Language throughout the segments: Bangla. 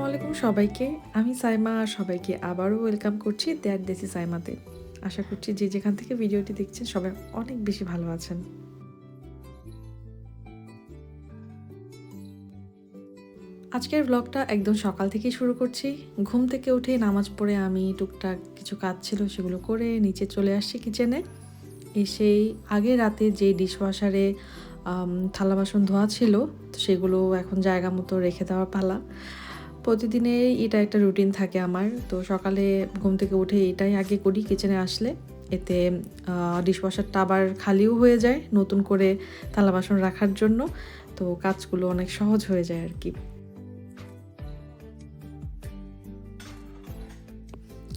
আলাইকুম সবাইকে। আমি সাইমা আর সবাইকে আবারও ওয়েলকাম করছি দ্যাট দেশি সাইমাতে। আশা করছি যে যেখান থেকে ভিডিওটি দেখছেন সবাই অনেক বেশি ভালো আছেন। আজকের ব্লগটা একদম সকাল থেকেই শুরু করছি। ঘুম থেকে উঠে নামাজ পড়ে আমি টুকটাক কিছু কাজ ছিল সেগুলো করে নিচে চলে আসছি কিচেনে। এসেই আগে রাতে যে ডিশওয়াশারে থালা বাসন ধোয়া ছিল তো সেগুলো এখন জায়গা মতো রেখে দেওয়ার পালা। প্রতিদিনের এটা একটা রুটিন থাকে আমার। তো সকালে ঘুম থেকে উঠে এটাই আগে করি কিচেনে আসলে। এতে ডিশওয়াশারটা আবার খালিও হয়ে যায় নতুন করে থালা বাসন রাখার জন্য। তো কাজগুলো অনেক সহজ হয়ে যায় আর কি।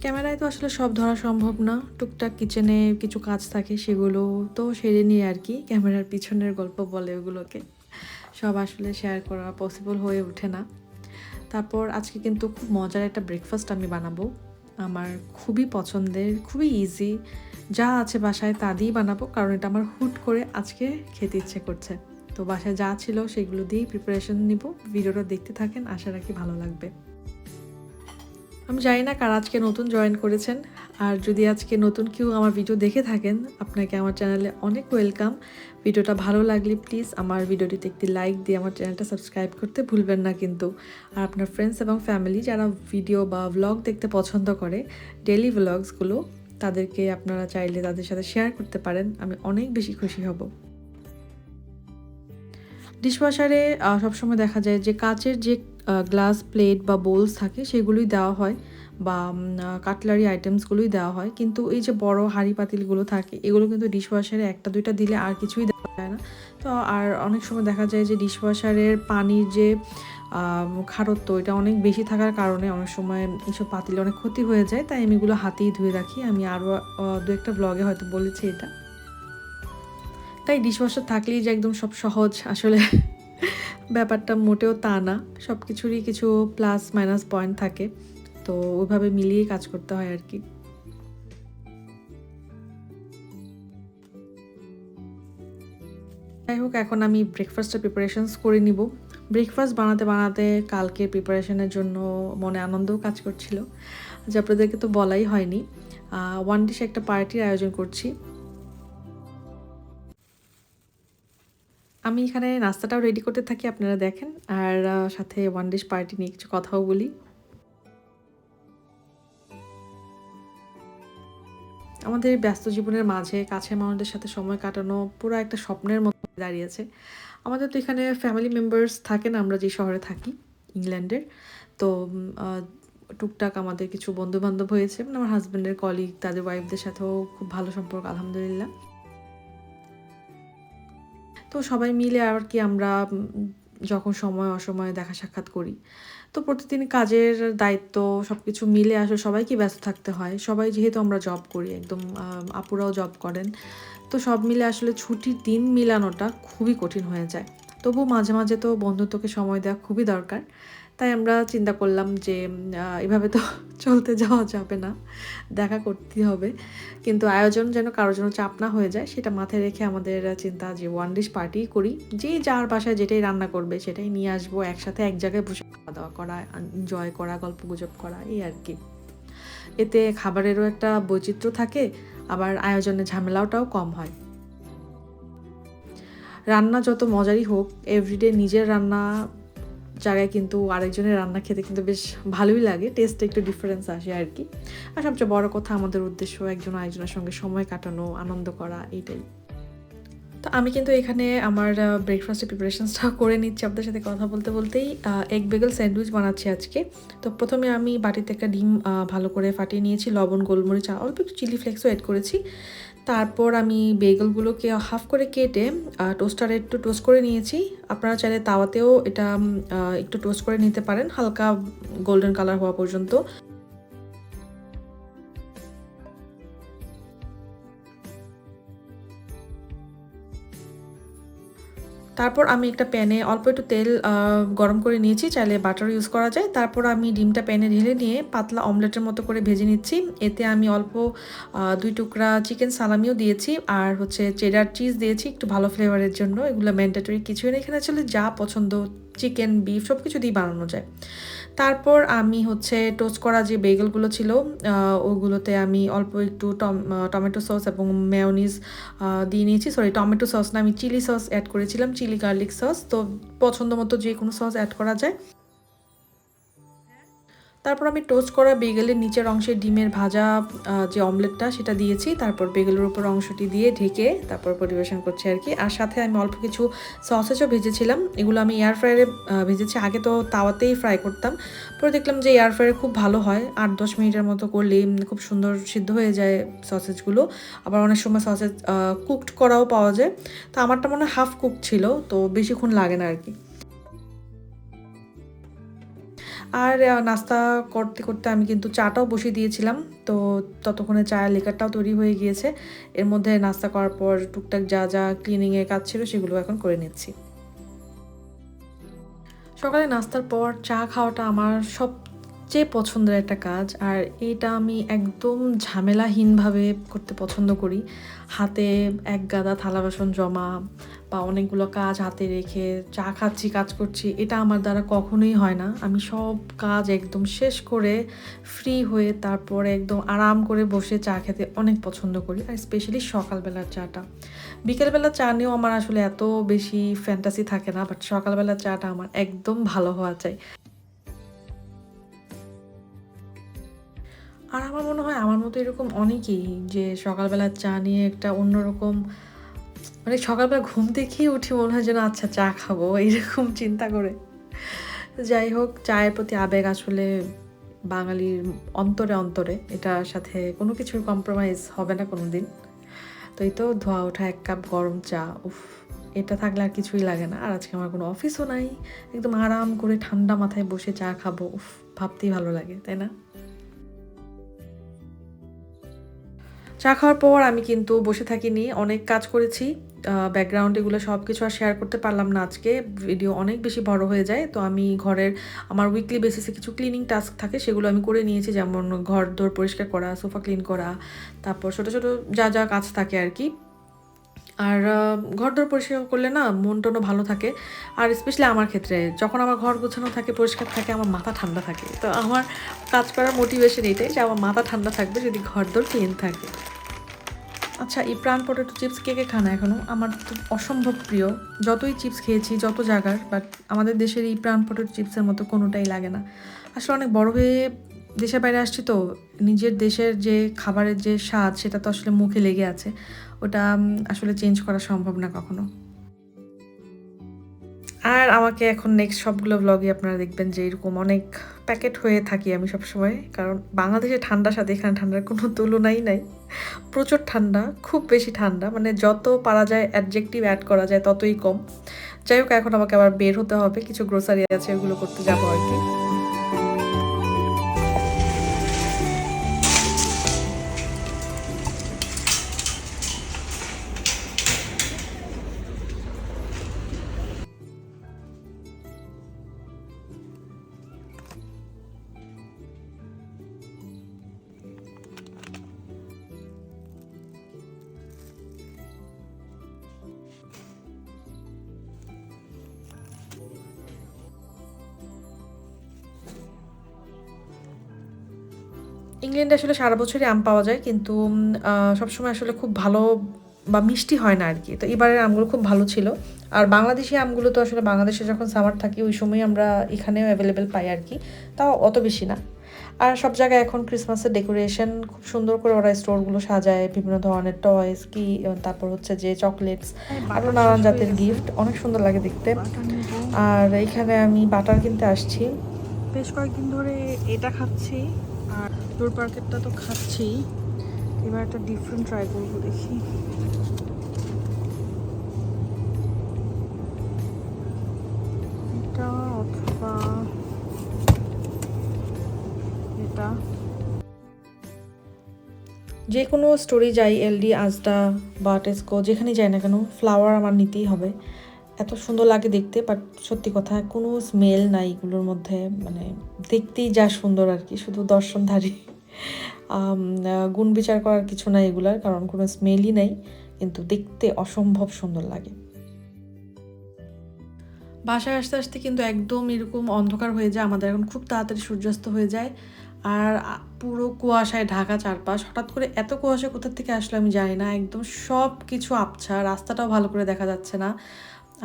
ক্যামেরায় তো আসলে সব ধরা সম্ভব না। টুকটাক কিচেনে কিছু কাজ থাকে সেগুলো তো সেরে নিয়ে আর কি ক্যামেরার পিছনের গল্প বলে ওগুলোকে। সব আসলে শেয়ার করা পসিবল হয়ে ওঠে না। তারপর আজকে কিন্তু খুব মজার একটা ব্রেকফাস্ট আমি বানাবো। আমার খুবই পছন্দের, খুবই ইজি। যা আছে বাসায় তা দিয়েই বানাবো, কারণ এটা আমার হুট করে আজকে খেতে ইচ্ছে করছে। তো বাসায় যা ছিল সেগুলো দিয়েই প্রিপারেশন নিব। ভিডিওটা দেখতে থাকেন, আশা রাখি ভালো লাগবে। আমি জানি না কারা আজকে নতুন জয়েন করেছেন, আর যদি আজকে নতুন কেউ আমার ভিডিও দেখে থাকেন আপনাকে আমার চ্যানেলে অনেক ওয়েলকাম। ভিডিওটা ভালো লাগলে প্লিজ আমার ভিডিওটিতে একটি লাইক দিয়ে আমার চ্যানেলটা সাবস্ক্রাইব করতে ভুলবেন না কিন্তু। আর আপনার ফ্রেন্ডস এবং ফ্যামিলি যারা ভিডিও বা ভ্লগ দেখতে পছন্দ করে, ডেইলি ভ্লগসগুলো, তাদেরকে আপনারা চাইলে তাদের সাথে শেয়ার করতে পারেন। আমি অনেক বেশি খুশি হব। ডিশওয়াশারে সবসময় দেখা যায় যে কাচের যে গ্লাস প্লেট বা বোলস থাকে সেগুলোই দেওয়া হয়, বা কাটলারি আইটেমসগুলোই দেওয়া হয়। কিন্তু এই যে বড় হাঁড়ি পাতিলগুলো থাকে এগুলো কিন্তু ডিশওয়াশারে একটা দুইটা দিলে আর কিছুই দেওয়া যায় না। তো আর অনেক সময় দেখা যায় যে ডিশওয়াশারের পানির যে খারত্ব এটা অনেক বেশি থাকার কারণে অনেক সময় এইসব পাতিলে অনেক ক্ষতি হয়ে যায়। তাই আমি এগুলো হাতেই ধুয়ে রাখি। আমি আরও দু একটা ব্লগে হয়তো বলেছি এটা। তাই ডিশওয়াশার থাকলেই যে একদম সব সহজ, আসলে ব্যাপারটা মোটেও তা না। সব কিছুরই কিছু প্লাস মাইনাস পয়েন্ট থাকে। তো ওইভাবে মিলিয়ে কাজ করতে হয় আর কি। যাই হোক, এখন আমি ব্রেকফাস্টের প্রিপারেশনস করে নিব। ব্রেকফাস্ট বানাতে বানাতে কালকে প্রিপারেশনের জন্য মনে আনন্দও কাজ করছিল, যে আপনাদেরকে তো বলাই হয়নি। ওয়ান ডিশ একটা পার্টির আয়োজন করছি। আমি এখানে নাস্তাটাও রেডি করতে থাকি, আপনারা দেখেন। আর সাথে ওয়ান ডিশ পার্টি নিয়ে কিছু কথাও বলি। আমাদের ব্যস্ত জীবনের মাঝে কাছের মানুষদের সাথে সময় কাটানো পুরো একটা স্বপ্নের মতো দাঁড়িয়েছে। আমাদের তো এখানে ফ্যামিলি মেম্বার্স থাকেন, আমরা যে শহরে থাকি ইংল্যান্ডের। তো টুকটাক আমাদের কিছু বন্ধুবান্ধব হয়েছে, মানে আমার হাজব্যান্ডের কলিগ, তাদের ওয়াইফদের সাথেও খুব ভালো সম্পর্ক আলহামদুলিল্লাহ। তো সবাই মিলে আর কি আমরা যখন সময় অসময়ে দেখা সাক্ষাৎ করি। তো প্রতিদিন কাজের দায়িত্ব সব কিছু মিলে আসলে সবাইকে ব্যস্ত থাকতে হয়। সবাই যেহেতু আমরা জব করি, একদম আপুরাও জব করেন। তো সব মিলে আসলে ছুটির দিন মিলানোটা খুবই কঠিন হয়ে যায়। তবুও মাঝে মাঝে তো বন্ধুত্বকে সময় দেওয়া খুবই দরকার। তাই আমরা চিন্তা করলাম যে এভাবে তো চলতে যাওয়া যাবে না, দেখা করতেই হবে। কিন্তু আয়োজন যেন কারোর জন্য চাপ না হয়ে যায় সেটা মাথায় রেখে আমাদের চিন্তা যে ওয়ান ডিশ পার্টি করি। যে যার বাসায় যেটাই রান্না করবে সেটাই নিয়ে আসবো, একসাথে এক জায়গায় বসে খাওয়া দাওয়া করা, এনজয় করা, গল্পগুজব করা, এই আর কি। এতে খাবারেরও একটা বৈচিত্র্য থাকে, আবার আয়োজনের ঝামেলাটাও কম হয়। রান্না যত মজারই হোক, এভরিডে নিজের রান্না জায়গায় কিন্তু আরেকজনের রান্না খেতে কিন্তু বেশ ভালোই লাগে, টেস্টে একটু ডিফারেন্স আসে আর কি। আর সবচেয়ে বড় কথা, আমাদের উদ্দেশ্য একজন আরেকজনের সঙ্গে সময় কাটানো, আনন্দ করা, এইটাই। তো আমি কিন্তু এখানে আমার ব্রেকফাস্টের প্রিপারেশনসটা করে নিচ্ছি আপনাদের সাথে কথা বলতে বলতেই। এগ বেগেল স্যান্ডউইচ বানাচ্ছি আজকে। তো প্রথমে আমি বাটিতে একটা ডিম ভালো করে ফাটিয়ে নিয়েছি, লবণ, গোলমরিচ, অল্প একটু চিলি ফ্লেক্সও অ্যাড করেছি। তারপর আমি বেগেলগুলোকে হাফ করে কেটে টোস্টারে একটু টোস্ট করে নিয়েছি। আপনারা চাইলে তাওয়াতেও এটা একটু টোস্ট করে নিতে পারেন, হালকা গোল্ডেন কালার হওয়া পর্যন্ত। তারপর আমি একটা প্যানে অল্প একটু তেল গরম করে নিয়েছি, চাইলে বাটার ইউজ করা যায়। তারপর আমি ডিমটা প্যানে ঢেলে নিয়ে পাতলা অমলেটের মতো করে ভেজে নিচ্ছি। এতে আমি অল্প 2 টুকরা চিকেন সালামিও দিয়েছি, আর হচ্ছে চেডার চিজ দিয়েছি একটু ভালো ফ্লেভারের জন্য। এগুলো ম্যান্ডেটরি কিছুই না, এখানে আসলে যা পছন্দ চিকেন, বিফ সব কিছু দিয়ে বানানো যায়। তারপর আমি হচ্ছে টোস্ট করা যে বেগেলগুলো ছিল ওগুলোতে আমি অল্প একটু টমেটো সস এবং মেয়োনিজ দিয়ে নিয়েছি। সরি, টমেটো সস না, আমি চিলি সস অ্যাড করেছিলাম, চিলি গার্লিক সস। তো পছন্দ মতো যে কোনো সস অ্যাড করা যায়। তারপর আমি টোস্ট করা বেগেলের নিচের অংশে ডিমের ভাজা যে অমলেটটা সেটা দিয়েছি। তারপর বেগেলের উপর অংশটি দিয়ে ঢেকে তারপর পরিবেশন করছি আর কি। আর সাথে আমি অল্প কিছু সসেজও ভেজেছিলাম। এগুলো আমি এয়ার ফ্রায়ারে ভেজেছি। আগে তো তাওয়াতেই ফ্রাই করতাম, পরে দেখলাম যে এয়ার ফ্রায়ারে খুব ভালো হয়, 8-10 মিনিটের মতো করলেই খুব সুন্দর সিদ্ধ হয়ে যায় সসেজগুলো। আবার অনেক সময় সসেজ কুকড করাও পাওয়া যায়। তো আমারটা মনে হয় হাফ কুক ছিল, তো বেশিক্ষণ লাগে না আর কি। আর নাস্তা করতে করতে আমি কিন্তু চাটাও বসিয়ে দিয়েছিলাম। তো ততক্ষণে চায়ের লিকারটাও তৈরি হয়ে গিয়েছে। এর মধ্যে নাস্তা করার পর টুকটাক যা যা ক্লিনিংয়ের কাজ ছিল সেগুলো এখন করে নিচ্ছি। সকালে নাস্তার পর চা খাওয়াটা আমার সবচেয়ে পছন্দের একটা কাজ। আর এটা আমি একদম ঝামেলাহীনভাবে করতে পছন্দ করি। হাতে এক গাদা থালা বাসন জমা বা অনেকগুলো কাজ হাতে রেখে চা খাচ্ছি, কাজ করছি, এটা আমার দ্বারা কখনোই হয় না। আমি সব কাজ একদম শেষ করে ফ্রি হয়ে তারপরে একদম আরাম করে বসে চা খেতে অনেক পছন্দ করি। আর স্পেশালি সকালবেলার চাটা। বিকেলবেলা চা নিয়েও আমার আসলে এত বেশি ফ্যান্টাসি থাকে না, বাট সকালবেলার চাটা আমার একদম ভালো হওয়া চাই। আর আমার মনে হয় আমার মতো এরকম অনেকেই যে সকালবেলার চা নিয়ে একটা অন্যরকম, মানে সকালবেলা ঘুম থেকেই উঠি মনে হয় যেন আচ্ছা চা খাবো, এরকম চিন্তা করে। যাই হোক, চায়ের প্রতি আবেগ আসলে বাঙালির অন্তরে অন্তরে, এটার সাথে কোনো কিছুর কম্প্রোমাইজ হবে না কোনো দিন। তো এই তো ধোয়া ওঠা 1 কাপ গরম চা, উফ, এটা থাকলে আর কিছুই লাগে না। আর আজকে আমার কোনো অফিসও নাই, একদম আরাম করে ঠান্ডা মাথায় বসে চা খাবো, উফ, ভাবতেই ভালো লাগে, তাই না? চা খাওয়ার পর আমি কিন্তু বসে থাকিনি, অনেক কাজ করেছি। ব্যাকগ্রাউন্ড এগুলো সব কিছু আর শেয়ার করতে পারলাম না আজকে, ভিডিও অনেক বেশি বড় হয়ে যায়। তো আমি ঘরের আমার উইকলি বেসিসে কিছু ক্লিনিং টাস্ক থাকে, সেগুলো আমি করে নিয়েছি, যেমন ঘর দোর পরিষ্কার করা, সোফা ক্লিন করা, তারপর ছোটো ছোটো যা যা কাজ থাকে আর কি। আর ঘরদোর পরিষ্কার করলে না মন টনও ভালো থাকে। আর স্পেশালি আমার ক্ষেত্রে যখন আমার ঘর গোছানো থাকে, পরিষ্কার থাকে, আমার মাথা ঠান্ডা থাকে। তো আমার কাজ করার মোটিভেশন এটাই যে আমার মাথা ঠান্ডা থাকবে যদি ঘরদোর ক্লিন থাকে। আচ্ছা, এই প্রাণ পটেটো চিপস কে কে খান এখনও? আমার তো অসম্ভব প্রিয়। যতই চিপস খেয়েছি যত জায়গার, বাট আমাদের দেশের এই প্রাণ পটেটো চিপসের মতো কোনোটাই লাগে না। আসলে অনেক বড় হয়ে দেশের বাইরে আসছি, তো নিজের দেশের যে খাবারের যে স্বাদ সেটা তো আসলে মুখে লেগে আছে। ওটা আসলে চেঞ্জ করা সম্ভব না কখনো। আর আমাকে এখন নেক্সট সবগুলো ব্লগে আপনারা দেখবেন যে এরকম অনেক প্যাকেট হয়ে থাকি আমি সবসময়, কারণ বাংলাদেশে ঠান্ডার সাথে এখানে ঠান্ডার কোনো তুলনাই নাই। প্রচুর ঠান্ডা, খুব বেশি ঠান্ডা, মানে যত পারা যায় অ্যাডজেক্টিভ অ্যাড করা যায় ততই কম। যাই হোক, এখন আমাকে আবার বের হতে হবে, কিছু গ্রোসারি আছে ওগুলো করতে যাবো আর কি। ইংল্যান্ডে আসলে সারা বছরই আম পাওয়া যায়, কিন্তু সবসময় আসলে খুব ভালো বা মিষ্টি হয় না আর কি। তো এবারের আমগুলো খুব ভালো ছিল। আর বাংলাদেশি আমগুলো তো আসলে বাংলাদেশে যখন সামার থাকি ওই সময় আমরা এখানেও অ্যাভেলেবেল পাই আর কি, তাও অত বেশি না। আর সব জায়গায় এখন ক্রিসমাসের ডেকোরেশন খুব সুন্দর করে ওরা স্টোরগুলো সাজায়, বিভিন্ন ধরনের টয়েস কি, তারপর হচ্ছে যে চকলেটস, আরও নানান জাতের গিফট, অনেক সুন্দর লাগে দেখতে। আর এখানে আমি বাটার কিনতে আসছি, বেশ কয়েকদিন ধরে এটা খাচ্ছি, আর ডোর পার্কেটটা তো খাচ্ছি। এবার একটা ডিফারেন্ট ট্রাই করবো, দেখি। এটা অথবা এটা, যে কোনো স্টোরে যাই, এলডি, আজদা বা টেস্কো, যেখানে যাই না কেন ফ্লাওয়ার আমার নিতেই হবে। এত সুন্দর লাগে দেখতে, বাট সত্যি কথা কোনো স্মেল নাই এগুলোর মধ্যে, মানে দেখতেই যা সুন্দর আর কি, শুধু দর্শনধারী। গুণ বিচার করার কিছু নাই এগুলার, কারণ কোনো স্মেলই নেই, কিন্তু দেখতে অসম্ভব সুন্দর লাগে। বাসায় আসতে আসতে কিন্তু একদম এরকম অন্ধকার হয়ে যায়, আমাদের এখন খুব তাড়াতাড়ি সূর্যাস্ত হয়ে যায়। আর পুরো কুয়াশায় ঢাকা চারপাশ, হঠাৎ করে এত কুয়াশা কোথা থেকে আসলো আমি জানি না, একদম সব কিছু আবছা, রাস্তাটাও ভালো করে দেখা যাচ্ছে না।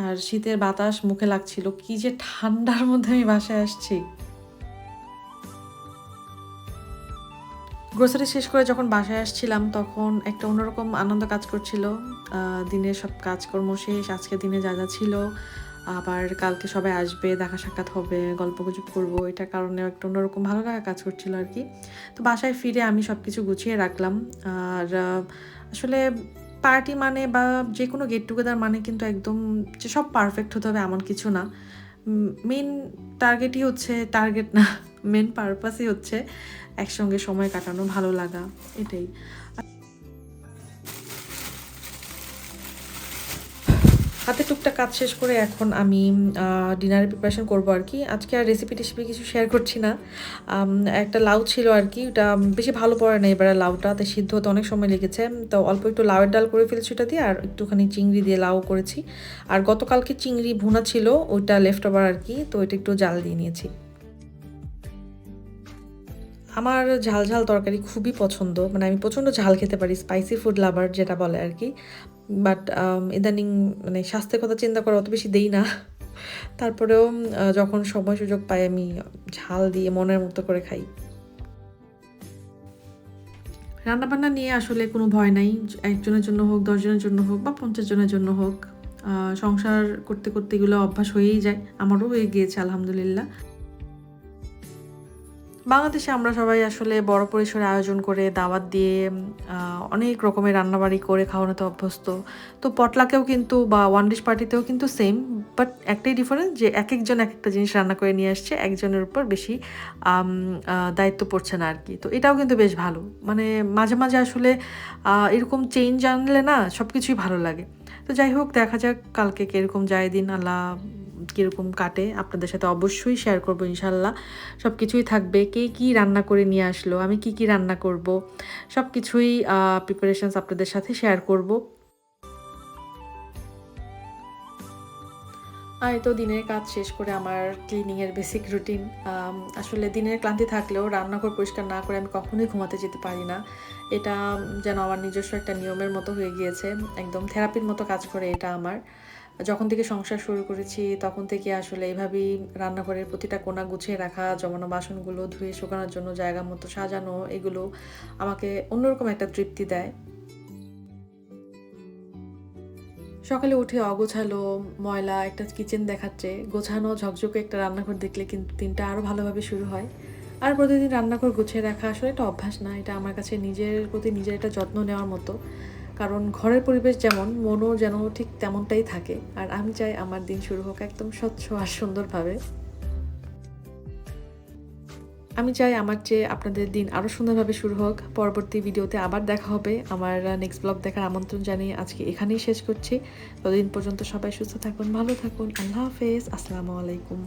আর শীতের বাতাস মুখে লাগছিল, কি যে ঠান্ডার মধ্যে আমি বাসায় আসছি। গ্রোসারি শেষ করে যখন বাসায় আসছিলাম তখন একটা অন্যরকম আনন্দ কাজ করছিল। দিনের সব কাজকর্ম শেষ, আজকে দিনে যা যা ছিল, আবার কালকে সবাই আসবে, দেখা সাক্ষাৎ হবে, গল্পগুজব করবো, এটার কারণে একটা অন্যরকম ভালো লাগা কাজ করছিল আর কি। তো বাসায় ফিরে আমি সব কিছু গুছিয়ে রাখলাম। আর আসলে পার্টি মানে বা যে কোনো গেট টুগেদার মানে কিন্তু একদম যে সব পারফেক্ট হতে হবে এমন কিছু না। মেন টার্গেটই হচ্ছে, টার্গেট না, মেন পারপাসই হচ্ছে একসঙ্গে সময় কাটানো, ভালো লাগা, এটাই। হাতে টুকটাক কাজ শেষ করে এখন আমি ডিনারের প্রিপারেশন করবো আর কি। আজকে আর রেসিপি টেসিপি কিছু শেয়ার করছি না। একটা লাউ ছিল আর কি, ওটা বেশি ভালো পড়ে না এবারে লাউটা, তাই সিদ্ধ হতে অনেক সময় লেগেছে। তো অল্প একটু লাউয়ের ডাল করে ফেলেছি ওটা দিয়ে, আর একটুখানি চিংড়ি দিয়ে লাউ করেছি। আর গতকালকে চিংড়ি ভুনা ছিল, ওইটা লেফট ওভার আর কি, তো ওইটা একটু জাল দিয়ে নিয়েছি। আমার ঝাল ঝাল তরকারি খুবই পছন্দ, মানে আমি প্রচণ্ড ঝাল খেতে পারি, স্পাইসি ফুড লাভার যেটা বলে আর কি। বাট ইদানিং মানে স্বাস্থ্যের কথা চিন্তা করে অত বেশি দেই না। তারপরেও যখন সময় সুযোগ পাই আমি ঝাল দিয়ে মনের মতো করে খাই। রান্নাবান্না নিয়ে আসলে কোনো ভয় নাই, একজনের জন্য হোক, 10 জনের জন্য হোক, বা 50 জনের জন্য হোক, সংসার করতে করতে এগুলো অভ্যাস হয়েই যায়, আমারও হয়ে গিয়েছে আলহামদুলিল্লাহ। বাংলাদেশে আমরা সবাই আসলে বড় পরিসরে আয়োজন করে দাওয়াত দিয়ে অনেক রকমের রান্নাবাড়ি করে খাওয়ানোতে অভ্যস্ত। তো পটলাকেও কিন্তু বা ওয়ান ডিশ পার্টিতেও কিন্তু সেম, বাট একটাই ডিফারেন্স যে একেকজন একেকটা জিনিস রান্না করে নিয়ে আসছে, একজনের উপর বেশি দায়িত্ব পড়ছে না আর কি। তো এটাও কিন্তু বেশ ভালো, মানে মাঝে মাঝে আসলে এরকম চেঞ্জ আনলে না সব কিছুই ভালো লাগে। তো যাই হোক, দেখা যাক কালকে কীরকম যায় দিন, আল্লাহ কীরকম কাটে, আপনাদের সাথে অবশ্যই শেয়ার করবো ইনশাল্লাহ। সব কিছুই থাকবে, কে কী রান্না করে নিয়ে আসলো, আমি কি কি রান্না করব, সব কিছুই প্রিপারেশনস আপনাদের সাথে শেয়ার করব। আর এই তো দিনের কাজ শেষ করে আমার ক্লিনিংয়ের বেসিক রুটিন। আসলে দিনের ক্লান্তি থাকলেও রান্নাঘর পরিষ্কার না করে আমি কখনোই ঘুমাতে যেতে পারি না। এটা যেন আমার নিজস্ব একটা নিয়মের মতো হয়ে গিয়েছে, একদম থেরাপির মতো কাজ করে এটা আমার। যখন থেকে সংসার শুরু করেছি তখন থেকে আসলে এভাবেই রান্নাঘরের প্রতিটা কোণা গুছিয়ে রাখা, জমানো বাসনগুলো ধুয়ে শুকানোর জন্য জায়গা মতো সাজানো, এগুলো আমাকে অন্যরকম একটা তৃপ্তি দেয়। সকালে উঠে অগোছালো, ময়লা একটা কিচেন দেখাচ্ছে, গোছানো ঝকঝকে একটা রান্নাঘর দেখলে কিন্তু দিনটা আরও ভালোভাবে শুরু হয়। আর প্রতিদিন রান্নাঘর গুছিয়ে রাখা আসলে একটা অভ্যাস না, এটা আমার কাছে নিজের প্রতি নিজের একটা যত্ন নেওয়ার মতো। কারণ ঘরের পরিবেশ যেমন, মনও যেন ঠিক তেমনটাই থাকে। আর আমি চাই আমার দিন শুরু হোক একদম স্বচ্ছ আর সুন্দরভাবে। আমি চাই আমার চেয়ে আপনাদের দিন আরও সুন্দরভাবে শুরু হোক। পরবর্তী ভিডিওতে আবার দেখা হবে। আমার নেক্সট ব্লগ দেখার আমন্ত্রণ জানিয়ে আজকে এখানেই শেষ করছি। ততদিন পর্যন্ত সবাই সুস্থ থাকুন, ভালো থাকুন। আল্লাহ হাফেজ, আসসালামু আলাইকুম।